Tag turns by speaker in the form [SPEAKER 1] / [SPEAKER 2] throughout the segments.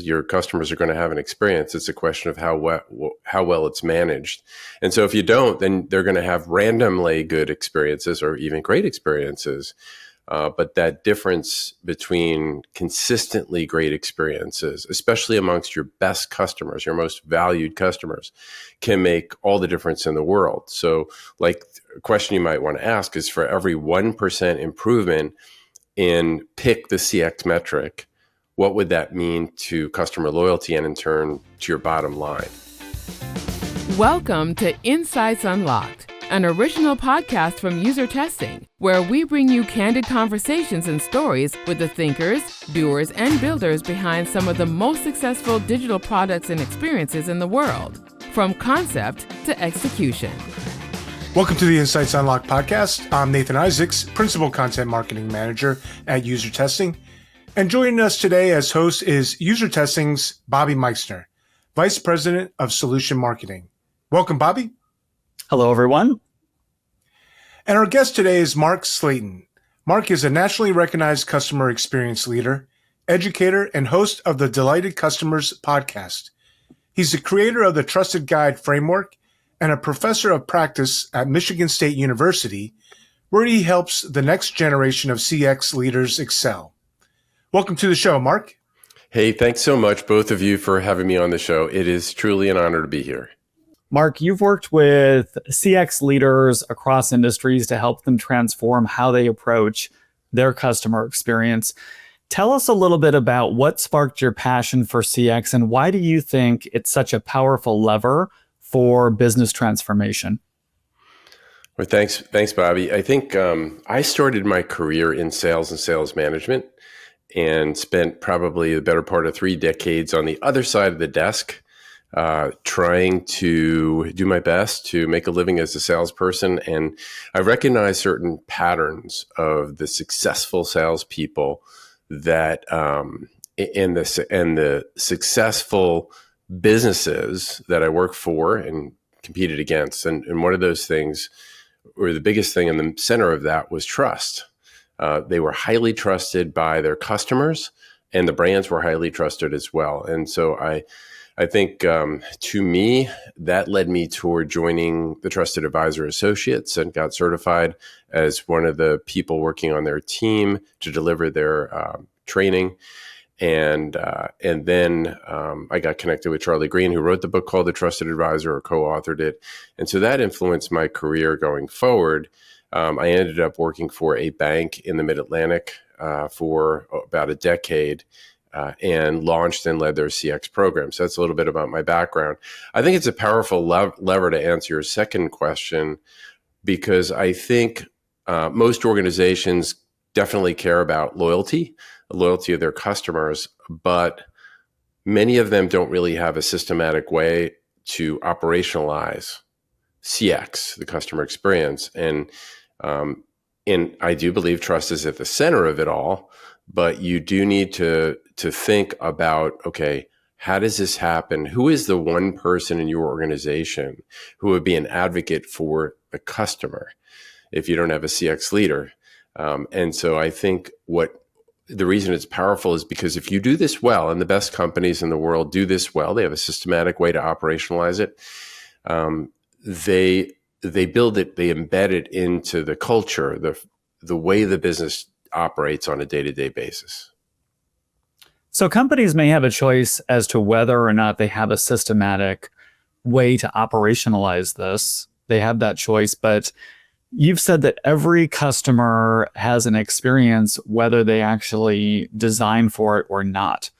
[SPEAKER 1] your customers are going to have an experience. It's a question of how well it's managed. And so if you don't, then they're going to have randomly good experiences or even great experiences. But that difference between consistently great experiences, especially amongst your best customers, your most valued customers, can make all the difference in the world. So like a question you might want to ask is, for every 1% improvement in pick the CX metric, what would that mean to customer loyalty and in turn to your bottom line?
[SPEAKER 2] Welcome to Insights Unlocked, an original podcast from User Testing, where we bring you candid conversations and stories with the thinkers, doers, and builders behind some of the most successful digital products and experiences in the world, from concept to execution.
[SPEAKER 3] Welcome to the Insights Unlocked podcast. I'm Nathan Isaacs, Principal Content Marketing Manager at User Testing. And joining us today as host is User Testing's Bobby Meixner, Vice President of Solution Marketing. Welcome, Bobby.
[SPEAKER 4] Hello, everyone.
[SPEAKER 3] And our guest today is Mark Slatin. Mark is a nationally recognized customer experience leader, educator, and host of the Delighted Customers podcast. He's the creator of the Trusted Guide framework and a professor of practice at Michigan State University, where he helps the next generation of CX leaders excel. Welcome to the show, Mark.
[SPEAKER 1] Hey, thanks so much, both of you, for having me on the show. It is truly an honor to be here.
[SPEAKER 4] Mark, you've worked with CX leaders across industries to help them transform how they approach their customer experience. Tell us a little bit about what sparked your passion for CX and why do you think it's such a powerful lever for business transformation?
[SPEAKER 1] Well, thanks, Bobby. I think I started my career in sales and sales management and spent probably the better part of 3 decades on the other side of the desk, trying to do my best to make a living as a salesperson. And I recognize certain patterns of the successful salespeople that and the successful businesses that I work for and competed against. And one of those things, or the biggest thing in the center of that, was trust. They were highly trusted by their customers, and the brands were highly trusted as well. And so I think to me, that led me toward joining the Trusted Advisor Associates and got certified as one of the people working on their team to deliver their training. And then I got connected with Charlie Green, who wrote the book called The Trusted Advisor, or co-authored it. And so that influenced my career going forward. I ended up working for a bank in the Mid-Atlantic for about a decade and launched and led their CX program. So that's a little bit about my background. I think it's a powerful lever to answer your second question, because I think most organizations definitely care about loyalty of their customers, but many of them don't really have a systematic way to operationalize CX, the customer experience. And I do believe trust is at the center of it all, but you do need to think about, okay, how does this happen? Who is the one person in your organization who would be an advocate for the customer if you don't have a CX leader? And so I think the reason it's powerful is because if you do this well, and the best companies in the world do this well, they have a systematic way to operationalize it. They build it, they embed it into the culture, the way the business operates on a day-to-day basis.
[SPEAKER 4] So companies may have a choice as to whether or not they have a systematic way to operationalize this. They have that choice, but you've said that every customer has an experience, whether they actually design for it or not.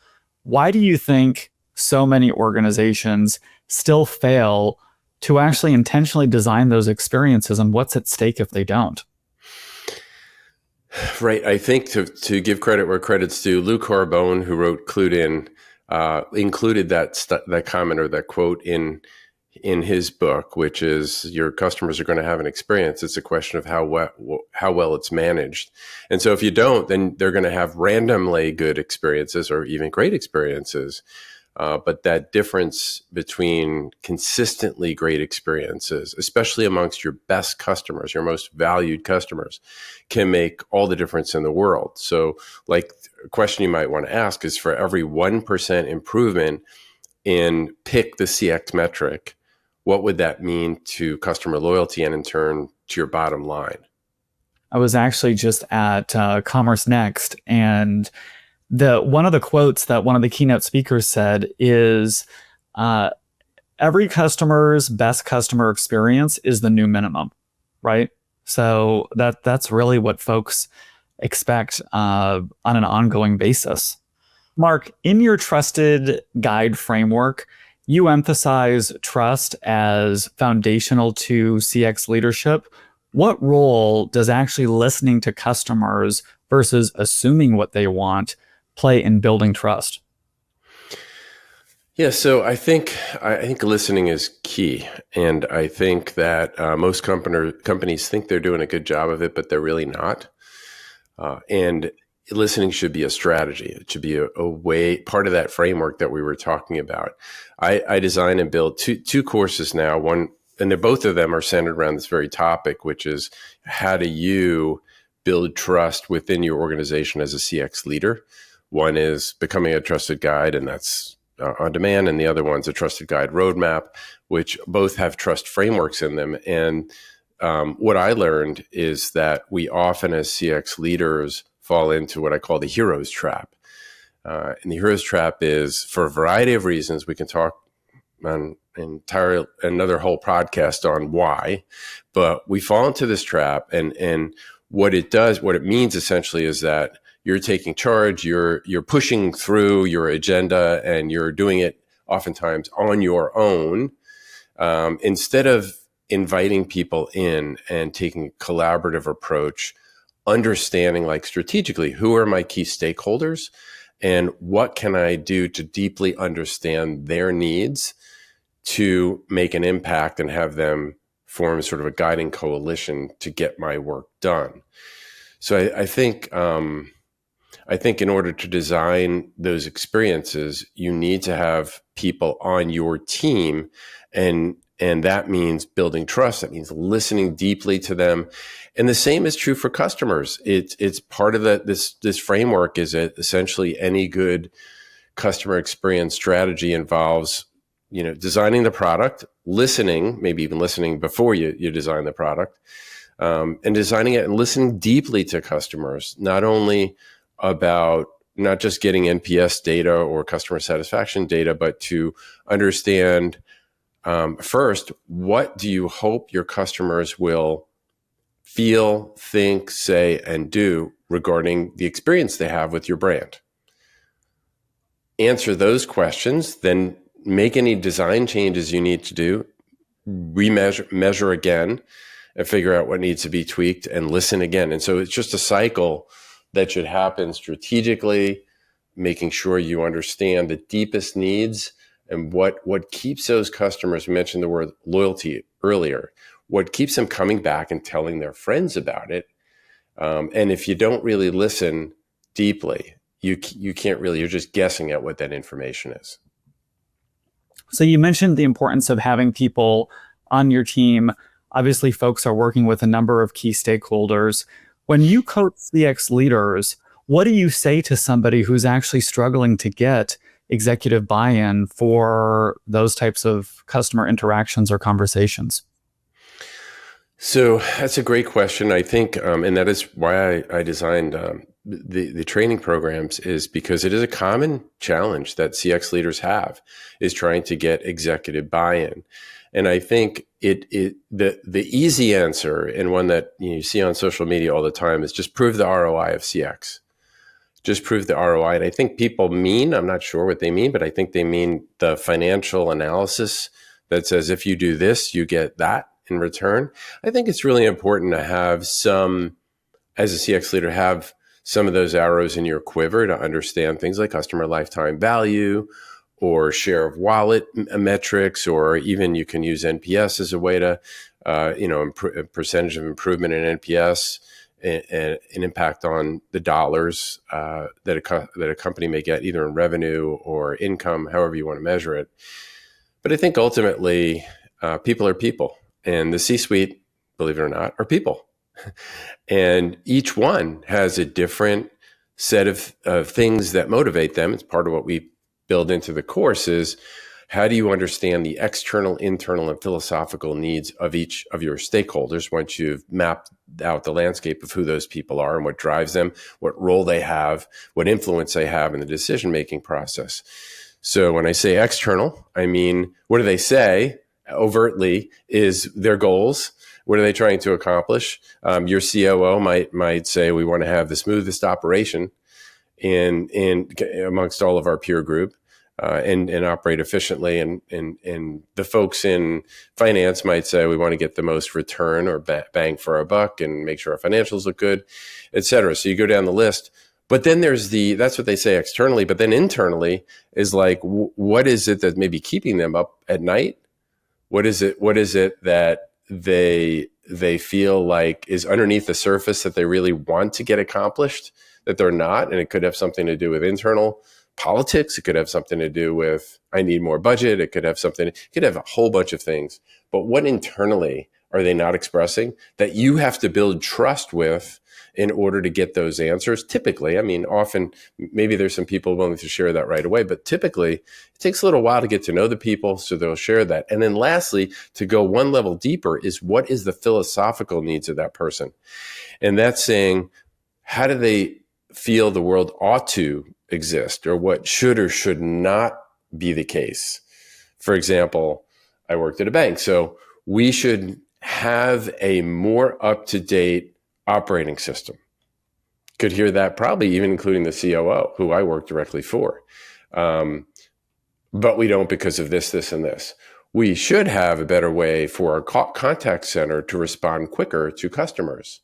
[SPEAKER 4] Why do you think so many organizations still fail to actually intentionally design those experiences, and what's at stake if they don't?
[SPEAKER 1] Right. I think to give credit where credit's due, Lou Carbone, who wrote Clued In, included that comment or that quote in his book, which is, your customers are going to have an experience. It's a question of how well it's managed. And so if you don't, then they're going to have randomly good experiences or even great experiences. But that difference between consistently great experiences, especially amongst your best customers, your most valued customers, can make all the difference in the world. So like a question you might want to ask is, for every 1% improvement in pick the CX metric, what would that mean to customer loyalty and in turn to your bottom line?
[SPEAKER 4] I was actually just at Commerce Next, and one of the quotes that one of the keynote speakers said is, every customer's best customer experience is the new minimum, right? So that's really what folks expect on an ongoing basis. Mark, in your trusted guide framework, you emphasize trust as foundational to CX leadership. What role does actually listening to customers versus assuming what they want play in building trust?
[SPEAKER 1] Yeah, so I think listening is key, and I think that most companies think they're doing a good job of it, but they're really not. And listening should be a strategy. It should be a way, part of that framework that we were talking about. I design and build two courses now. One, and both of them are centered around this very topic, which is how do you build trust within your organization as a CX leader. One is becoming a trusted guide, and that's on demand, and the other one's a trusted guide roadmap, which both have trust frameworks in them. And what I learned is that we often, as CX leaders, fall into what I call the hero's trap. And the hero's trap is, for a variety of reasons, we can talk on another whole podcast on why, but we fall into this trap. And what it means essentially is that you're taking charge, you're pushing through your agenda, and you're doing it oftentimes on your own, instead of inviting people in and taking a collaborative approach, understanding, like, strategically, who are my key stakeholders and what can I do to deeply understand their needs to make an impact and have them form sort of a guiding coalition to get my work done. So I think in order to design those experiences, you need to have people on your team, and that means building trust. That means listening deeply to them. And the same is true for customers. It's part of this framework is that essentially any good customer experience strategy involves, designing the product, listening, maybe even listening before you design the product, and designing it and listening deeply to customers, not just getting NPS data or customer satisfaction data, but to understand first, what do you hope your customers will feel, think, say, and do regarding the experience they have with your brand? Answer those questions, then make any design changes you need to do, measure again, and figure out what needs to be tweaked, and listen again. And so it's just a cycle that should happen strategically, making sure you understand the deepest needs and what keeps those customers. We mentioned the word loyalty earlier. What keeps them coming back and telling their friends about it. And if you don't really listen deeply, you can't really, you're just guessing at what that information is.
[SPEAKER 4] So you mentioned the importance of having people on your team. Obviously, folks are working with a number of key stakeholders. When you coach CX leaders, what do you say to somebody who's actually struggling to get executive buy-in for those types of customer interactions or conversations?
[SPEAKER 1] So that's a great question. I think, and that is why I designed the training programs, is because it is a common challenge that CX leaders have, is trying to get executive buy-in. And I think the easy answer, and one that you see on social media all the time, is just prove the ROI of CX. Just prove the ROI. And I think people I'm not sure what they mean, but I think they mean the financial analysis that says, if you do this, you get that in return. I think it's really important to have as a CX leader, have some of those arrows in your quiver to understand things like customer lifetime value or share of wallet metrics, or even you can use NPS as a way to, percentage of improvement in NPS an impact on the dollars that a company may get, either in revenue or income, however you want to measure it. But I think ultimately, people are people, and the C-suite, believe it or not, are people. And each one has a different set of things that motivate them. It's part of what we build into the course is, how do you understand the external, internal, and philosophical needs of each of your stakeholders once you've mapped out the landscape of who those people are and what drives them, what role they have, what influence they have in the decision-making process? So when I say external, I mean, what do they say overtly is their goals? What are they trying to accomplish? Your COO might say, we want to have the smoothest operation in amongst all of our peer group. And operate efficiently. And the folks in finance might say, we want to get the most return or bang for our buck and make sure our financials look good, et cetera. So you go down the list. But then that's what they say externally. But then internally is like, what is it that may be keeping them up at night? What is it that they feel like is underneath the surface that they really want to get accomplished that they're not? And it could have something to do with internal politics. It could have something to do with, I need more budget. It could have a whole bunch of things. But what internally are they not expressing that you have to build trust with in order to get those answers? Typically, I mean, often maybe there's some people willing to share that right away, but typically it takes a little while to get to know the people, so they'll share that. And then lastly, to go one level deeper is, what is the philosophical needs of that person? And that's saying, how do they feel the world ought to exist, or what should or should not be the case? For example, I worked at a bank, so we should have a more up-to-date operating system. Could hear that probably even including the COO, who I work directly for. But we don't because of this, and this. We should have a better way for our contact center to respond quicker to customers,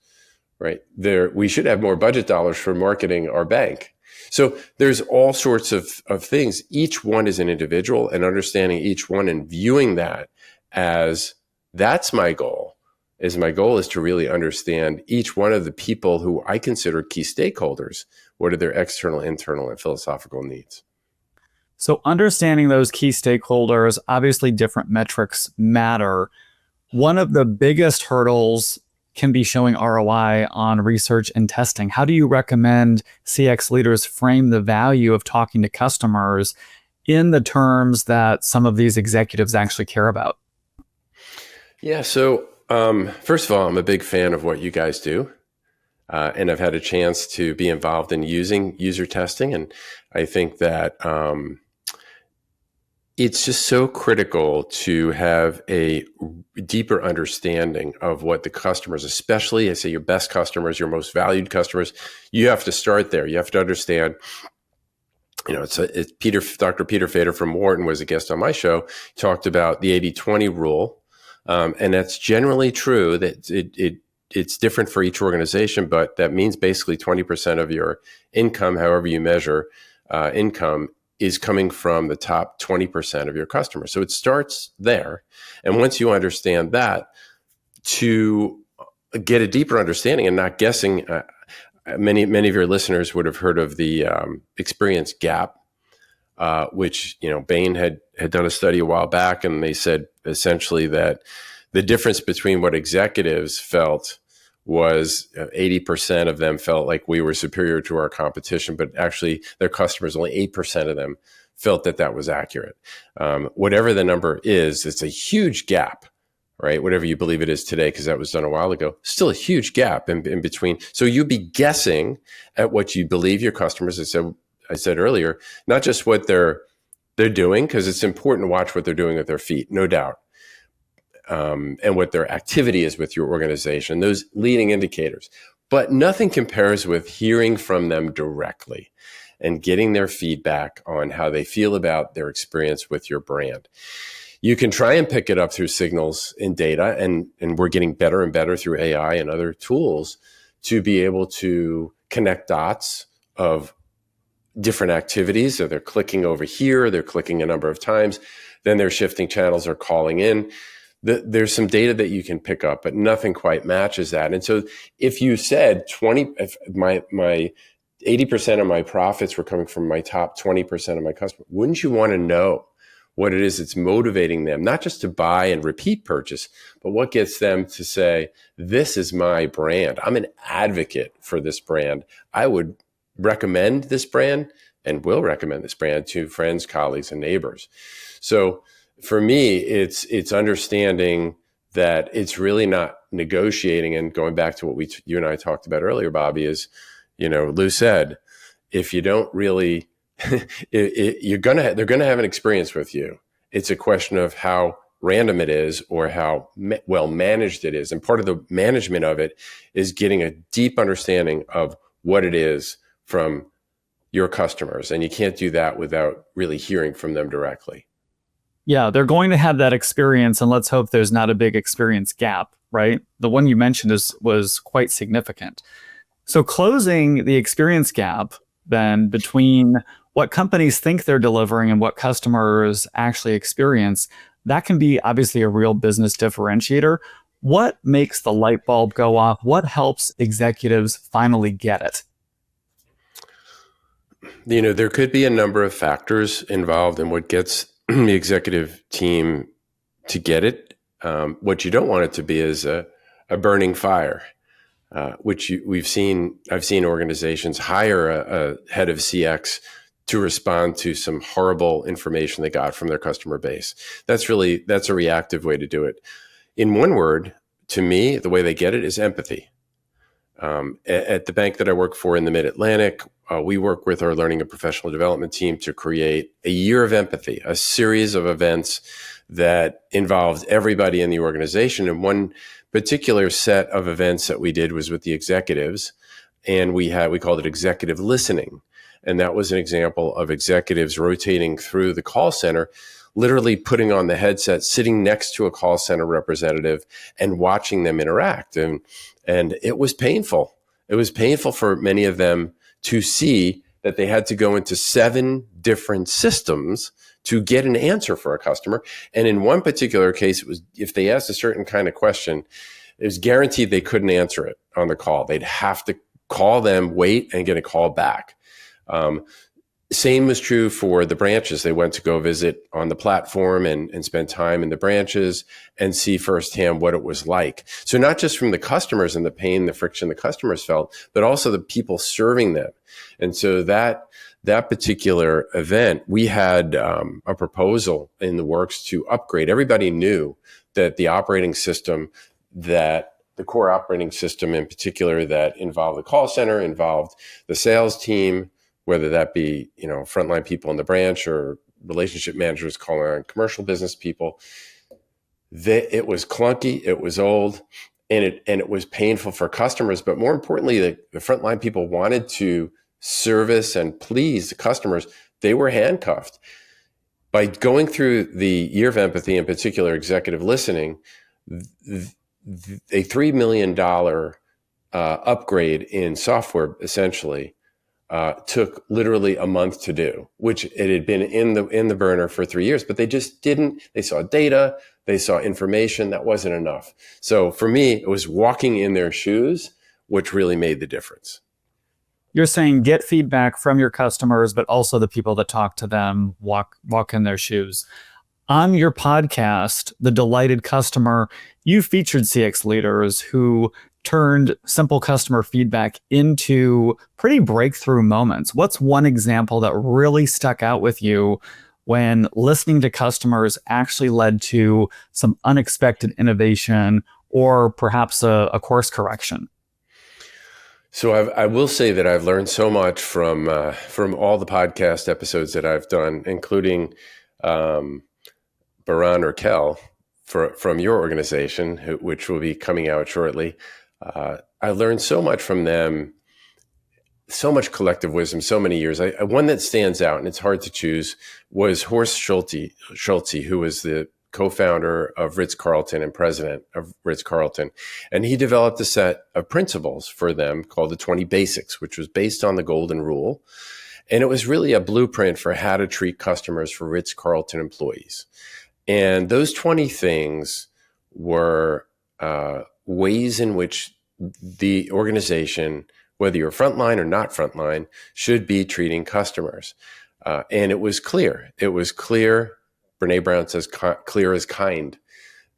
[SPEAKER 1] right? We should have more budget dollars for marketing our bank. So there's all sorts of things. Each one is an individual, and understanding each one and viewing that as, that's my goal. My goal is to really understand each one of the people who I consider key stakeholders. What are their external, internal, and philosophical needs?
[SPEAKER 4] So understanding those key stakeholders, obviously different metrics matter. One of the biggest hurdles can be showing ROI on research and testing. How do you recommend CX leaders frame the value of talking to customers in the terms that some of these executives actually care about?
[SPEAKER 1] Yeah, so first of all, I'm a big fan of what you guys do. And I've had a chance to be involved in using user testing. And I think that it's just so critical to have a deeper understanding of what the customers, especially, I say your best customers, your most valued customers, you have to start there. You have to understand, it's Dr. Peter Fader from Wharton was a guest on my show, talked about the 80-20 rule. And that's generally true, that it's different for each organization, but that means basically 20% of your income, however you measure income, is coming from the top 20% of your customers. So it starts there. And once you understand that, to get a deeper understanding and not guessing, many of your listeners would have heard of the experience gap, which, Bain had done a study a while back, and they said essentially that the difference between what executives felt was 80% of them felt like we were superior to our competition, but actually their customers, only 8% of them felt that was accurate. Whatever the number is, it's a huge gap, right? Whatever you believe it is today, because that was done a while ago, still a huge gap in between. So you'd be guessing at what you believe your customers, I said earlier, not just what they're doing, because it's important to watch what they're doing with their feet, no doubt. And what their activity is with your organization, those leading indicators. But nothing compares with hearing from them directly and getting their feedback on how they feel about their experience with your brand. You can try and pick it up through signals in data, and we're getting better and better through AI and other tools to be able to connect dots of different activities. So they're clicking over here, they're clicking a number of times, then they're shifting channels or calling in. there's some data that you can pick up, but nothing quite matches that. And so if you said if my 80% of my profits were coming from my top 20% of my customers, wouldn't you want to know what it is that's motivating them, not just to buy and repeat purchase, but what gets them to say, this is my brand. I'm an advocate for this brand. I would recommend this brand and will recommend this brand to friends, colleagues, and neighbors. So for me, it's understanding that it's really not negotiating, and going back to what you and I talked about earlier, Bobby, is, Lou said, if you don't really, they're going to have an experience with you. It's a question of how random it is or how well managed it is. And part of the management of it is getting a deep understanding of what it is from your customers. And you can't do that without really hearing from them directly.
[SPEAKER 4] Yeah, they're going to have that experience, and let's hope there's not a big experience gap, right? The one you mentioned was quite significant. So closing the experience gap then between what companies think they're delivering and what customers actually experience, that can be obviously a real business differentiator. What makes the light bulb go off? What helps executives finally get it?
[SPEAKER 1] There could be a number of factors involved in what gets the executive team to get it. What you don't want it to be is a burning fire, which I've seen organizations hire a head of CX to respond to some horrible information they got from their customer base. That's a reactive way to do it. In one word, to me, the way they get it is empathy. At the bank that I work for in the Mid-Atlantic, we work with our learning and professional development team to create a year of empathy, a series of events that involved everybody in the organization. And one particular set of events that we did was with the executives, and we called it executive listening. And that was an example of executives rotating through the call center, literally putting on the headset, sitting next to a call center representative and watching them interact. And it was painful. It was painful for many of them to see that they had to go into 7 different systems to get an answer for a customer. And in one particular case, it was if they asked a certain kind of question, it was guaranteed they couldn't answer it on the call. They'd have to call them, wait, and get a call back. Same was true for the branches. They went to go visit on the platform and spend time in the branches and see firsthand what it was like. So not just from the customers and the pain, the friction the customers felt, but also the people serving them. And so that particular event, we had a proposal in the works to upgrade. Everybody knew that the operating system, that the core operating system in particular that involved the call center, involved the sales team, whether that be, frontline people in the branch or relationship managers calling on commercial business people. It was clunky, it was old, and it was painful for customers. But more importantly, the frontline people wanted to service and please the customers. They were handcuffed. By going through the year of empathy, in particular executive listening, a $3 million upgrade in software essentially took literally a month to do, which it had been in the burner for 3 years, but they just didn't. They saw data, they saw information, that wasn't enough. So for me, it was walking in their shoes, which really made the difference.
[SPEAKER 4] You're saying get feedback from your customers, but also the people that talk to them, walk in their shoes. On your podcast, The Delighted Customer, you featured CX leaders who turned simple customer feedback into pretty breakthrough moments. What's one example that really stuck out with you when listening to customers actually led to some unexpected innovation or perhaps a course correction?
[SPEAKER 1] So I will say that I've learned so much from all the podcast episodes that I've done, including Baran or Kel from your organization, which will be coming out shortly. I learned so much from them, so much collective wisdom, so many years. One that stands out, and it's hard to choose, was Horst Schulze, who was the co-founder of Ritz-Carlton and president of Ritz-Carlton. And he developed a set of principles for them called the 20 Basics, which was based on the Golden Rule. And it was really a blueprint for how to treat customers for Ritz-Carlton employees. And those 20 things were ways in which the organization, whether you're frontline or not frontline, should be treating customers. And it was clear. It was clear. Brene Brown says, clear as kind.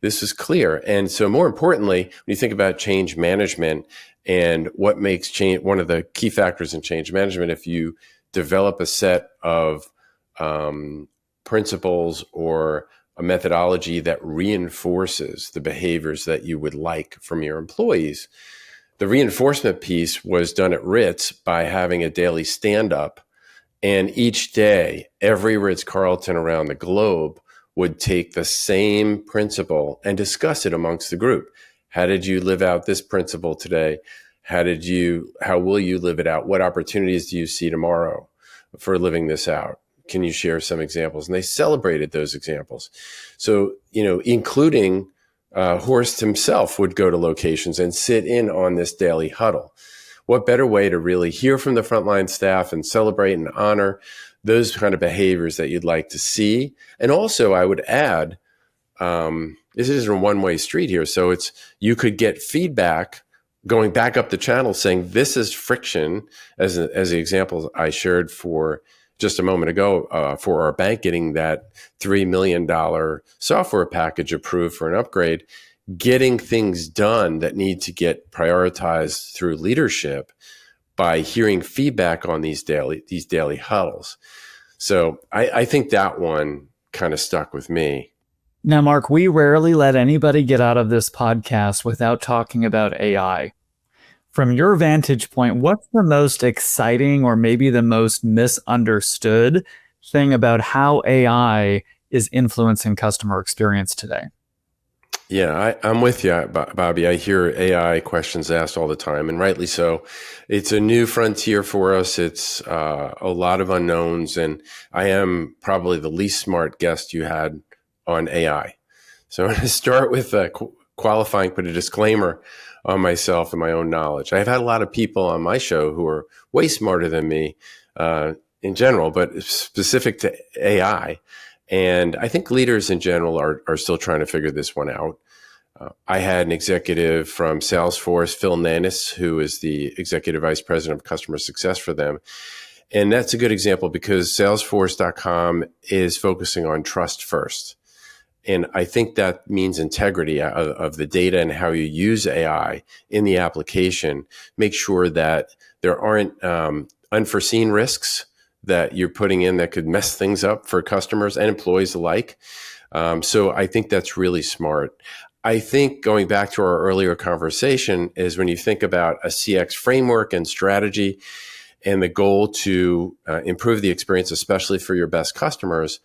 [SPEAKER 1] This is clear. And so more importantly, when you think about change management and what makes change, one of the key factors in change management, if you develop a set of principles or a methodology that reinforces the behaviors that you would like from your employees. The reinforcement piece was done at Ritz by having a daily stand-up. And each day, every Ritz-Carlton around the globe would take the same principle and discuss it amongst the group. How did you live out this principle today? How will you live it out? What opportunities do you see tomorrow for living this out? Can you share some examples? And they celebrated those examples. So, including Horst himself would go to locations and sit in on this daily huddle. What better way to really hear from the frontline staff and celebrate and honor those kind of behaviors that you'd like to see? And also, I would add, this isn't a one-way street here. So you could get feedback going back up the channel saying, this is friction, as the example I shared for just a moment ago, for our bank getting that $3 million software package approved for an upgrade, getting things done that need to get prioritized through leadership by hearing feedback on these daily huddles. So I think that one kind of stuck with me.
[SPEAKER 4] Now, Mark, we rarely let anybody get out of this podcast without talking about AI. From your vantage point, what's the most exciting or maybe the most misunderstood thing about how AI is influencing customer experience today?
[SPEAKER 1] Yeah, I'm with you, Bobby. I hear AI questions asked all the time, and rightly so. It's a new frontier for us. It's a lot of unknowns, and I am probably the least smart guest you had on AI. So I'm going to start with qualifying, put a disclaimer on myself and my own knowledge. I've had a lot of people on my show who are way smarter than me in general, but specific to AI. And I think leaders in general are still trying to figure this one out. I had an executive from Salesforce, Phil Nanis, who is the executive vice president of customer success for them. And that's a good example because Salesforce.com is focusing on trust first. And I think that means integrity of the data and how you use AI in the application. Make sure that there aren't unforeseen risks that you're putting in that could mess things up for customers and employees alike. So I think that's really smart. I think going back to our earlier conversation is when you think about a CX framework and strategy and the goal to improve the experience, especially for your best customers,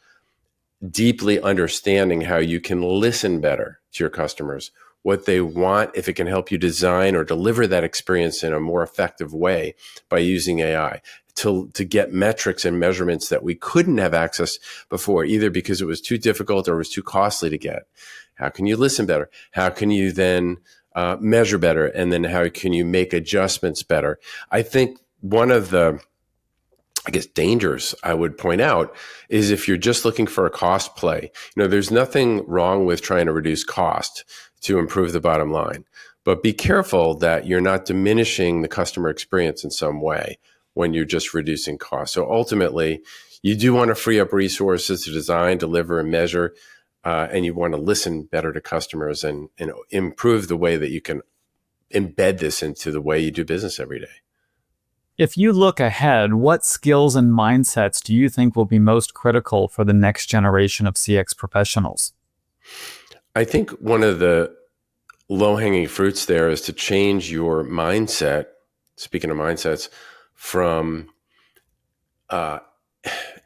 [SPEAKER 1] deeply understanding how you can listen better to your customers, what they want, if it can help you design or deliver that experience in a more effective way by using AI to get metrics and measurements that we couldn't have access before, either because it was too difficult or it was too costly to get. How can you listen better? How can you then measure better? And then how can you make adjustments better? I think one of the dangers I would point out is if you're just looking for a cost play, there's nothing wrong with trying to reduce cost to improve the bottom line, but be careful that you're not diminishing the customer experience in some way when you're just reducing cost. So ultimately, you do want to free up resources to design, deliver, and measure, and you want to listen better to customers and improve the way that you can embed this into the way you do business every day.
[SPEAKER 4] If you look ahead, what skills and mindsets do you think will be most critical for the next generation of CX professionals?
[SPEAKER 1] I think one of the low-hanging fruits there is to change your mindset, speaking of mindsets, from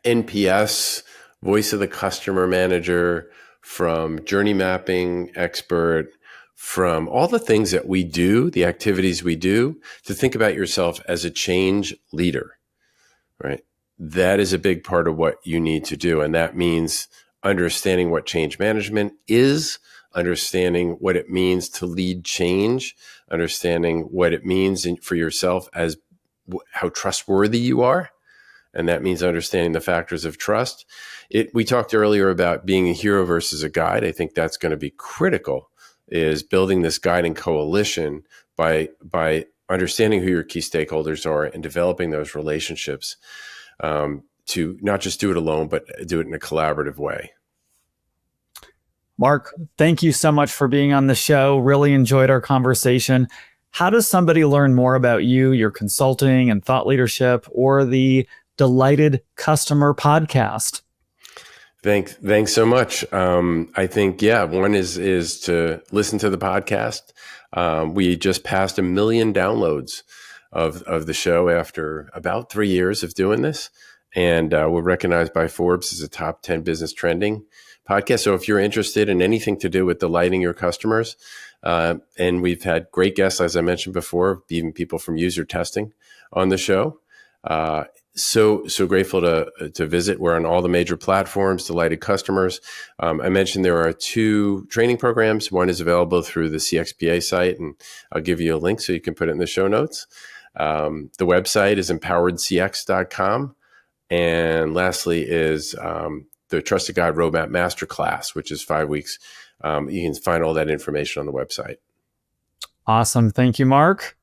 [SPEAKER 1] NPS, voice of the customer manager, from journey mapping expert, from all the things that we do, the activities we do, to think about yourself as a change leader, right? That is a big part of what you need to do. And that means understanding what change management is, understanding what it means to lead change, understanding what it means for yourself as how trustworthy you are. And that means understanding the factors of trust. We talked earlier about being a hero versus a guide. I think that's going to be critical is building this guiding coalition by understanding who your key stakeholders are and developing those relationships, to not just do it alone, but do it in a collaborative way.
[SPEAKER 4] Mark, thank you so much for being on the show. Really enjoyed our conversation. How does somebody learn more about you, your consulting and thought leadership, or the Delighted Customer podcast?
[SPEAKER 1] Thanks so much. I think, one is to listen to the podcast. We just passed 1 million downloads of the show after about 3 years of doing this. And we're recognized by Forbes as a top 10 business trending podcast. So if you're interested in anything to do with delighting your customers, and we've had great guests, as I mentioned before, even people from user testing on the show. So grateful to visit. We're on all the major platforms, Delighted Customers. I mentioned there are 2 training programs. One is available through the CXPA site, and I'll give you a link so you can put it in the show notes. The website is empoweredcx.com. And lastly is the Trusted Guide Roadmap Masterclass, which is 5 weeks. You can find all that information on the website.
[SPEAKER 4] Awesome. Thank you, Mark.